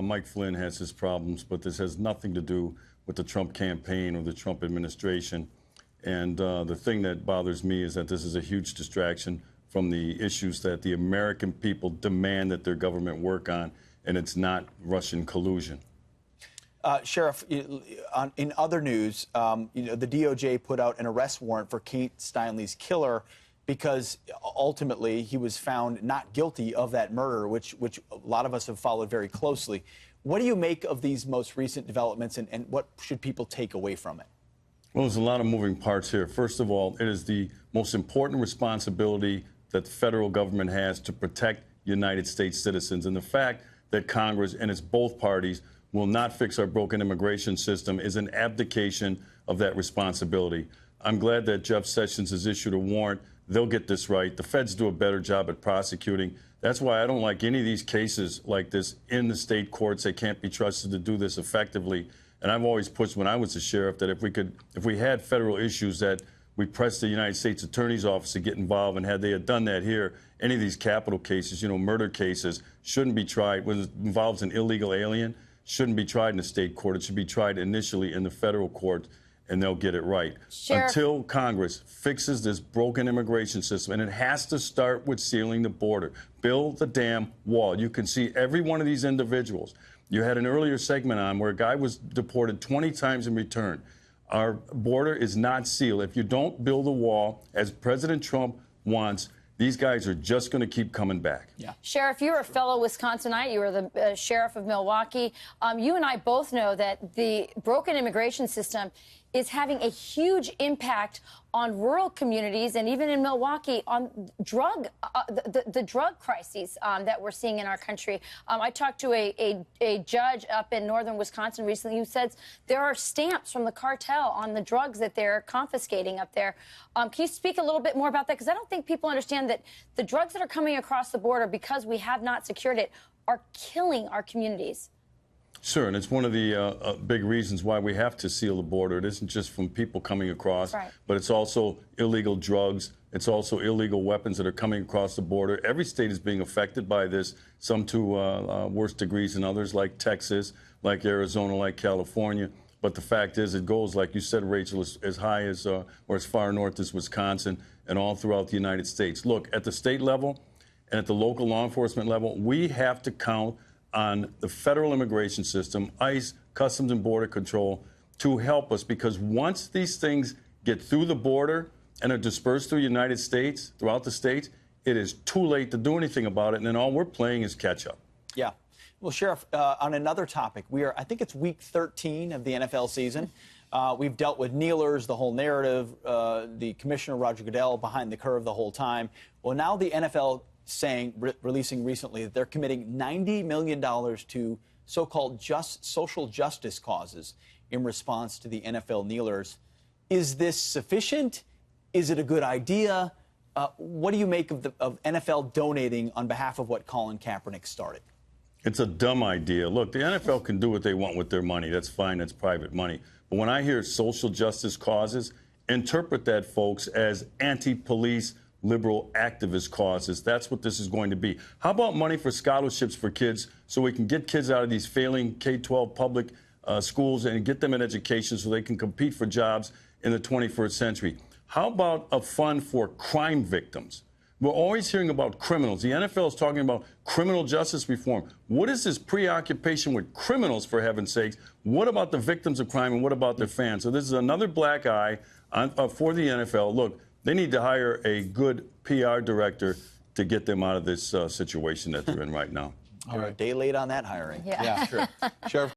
Mike Flynn has his problems, but this has nothing to do with the Trump campaign or the Trump administration. And the thing that bothers me is that this is a huge distraction from the issues that the American people demand that their government work on, and it's not Russian collusion. Sheriff, in other news, the DOJ put out an arrest warrant for Kate Steinle's killer because ultimately he was found not guilty of that murder, which a lot of us have followed very closely. What do you make of these most recent developments, and what should people take away from it? Well, there's a lot of moving parts here. First of all, it is the most important responsibility that the federal government has to protect United States citizens. And the fact that Congress and its both parties will not fix our broken immigration system is an abdication of that responsibility. I'm glad that Jeff Sessions has issued a warrant. They'll get this right. The feds do a better job at prosecuting. That's why I don't like any of these cases like this in the state courts. They can't be trusted to do this effectively. And I've always pushed when I was a sheriff that if we had federal issues, that we press the United States Attorney's Office to get involved. And had they had done that here, any of these capital cases, murder cases, shouldn't be tried when it involves an illegal alien. Shouldn't be tried in the state court. It should be tried initially in the federal court, and they'll get it right. Sheriff, until Congress fixes this broken immigration system, and it has to start with sealing the border. Build the damn wall. You can see every one of these individuals. You had an earlier segment on where a guy was deported 20 times in return. Our border is not sealed. If you don't build a wall, as President Trump wants, these guys are just going to keep coming back. Yeah. Sheriff, you're a fellow Wisconsinite. You were the sheriff of Milwaukee. You and I both know that the broken immigration system is having a huge impact on rural communities and even in Milwaukee on the drug crises that we're seeing in our country. I talked to a judge up in northern Wisconsin recently who says there are stamps from the cartel on the drugs that they're confiscating up there. Can you speak a little bit more about that? Because I don't think people understand that the drugs that are coming across the border, because we have not secured it, are killing our communities. Sure, and it's one of the big reasons why we have to seal the border. It isn't just from people coming across, right, but it's also illegal drugs. It's also illegal weapons that are coming across the border. Every state is being affected by this, some to worse degrees than others, like Texas, like Arizona, like California. But the fact is, it goes, like you said, Rachel, as high as or as far north as Wisconsin and all throughout the United States. Look, at the state level and at the local law enforcement level, we have to count on the federal immigration system, ICE, Customs and Border Control, to help us, because once these things get through the border and are dispersed through the United States, throughout the states, it is too late to do anything about it, and then all we're playing is catch up. Yeah. Well, Sheriff, on another topic, I think it's week 13 of the NFL season. We've dealt with kneelers, the whole narrative, the commissioner, Roger Goodell, behind the curve the whole time. Well, now the NFL releasing recently that they're committing $90 million to so-called social justice causes in response to the NFL kneelers. Is this sufficient? Is it a good idea? What do you make of NFL donating on behalf of what Colin Kaepernick started? It's a dumb idea. Look, the NFL can do what they want with their money. That's fine. That's private money. But when I hear social justice causes, interpret that, folks, as anti-police, liberal activist causes. That's what this is going to be. How about money for scholarships for kids so we can get kids out of these failing K-12 public schools and get them an education so they can compete for jobs in the 21st century? How about a fund for crime victims? We're always hearing about criminals. The NFL is talking about criminal justice reform. What is this preoccupation with criminals, for heaven's sakes? What about the victims of crime, and what about their fans? So this is another black eye for the NFL. Look, they need to hire a good PR director to get them out of this situation that they're in right now. All right, day late on that hiring. Yeah, sure. Sheriff.